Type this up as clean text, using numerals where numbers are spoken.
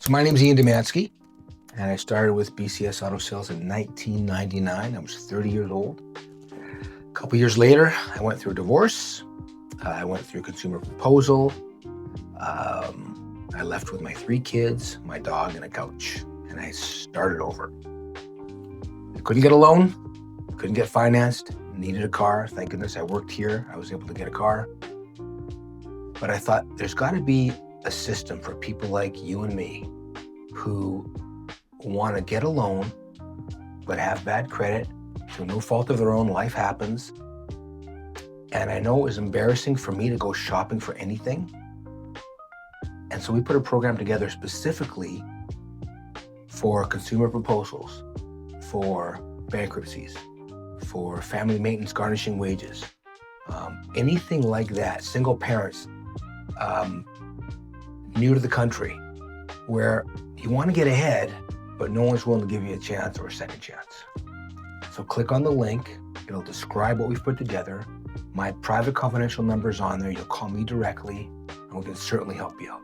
So my name is Ian Demansky, and I started with BCS Auto Sales in 1999. I was 30 years old. A couple years later, I went through a divorce. I went through a consumer proposal. I left with my 3 kids, my dog, and a couch, and I started over. I couldn't get a loan, couldn't get financed, needed a car. Thank goodness I worked here. I was able to get a car. But I thought there's got to be a system for people like you and me who want to get a loan but have bad credit through no fault of their own. Life happens. And I know it was embarrassing for me to go shopping for anything. And so we put a program together specifically for consumer proposals, for bankruptcies, for family maintenance, garnishing wages, anything like that. Single parents, new to the country, where you want to get ahead, but no one's willing to give you a chance or a second chance. So click on the link. It'll describe what we've put together. My private confidential number is on there. You'll call me directly, and we can certainly help you out.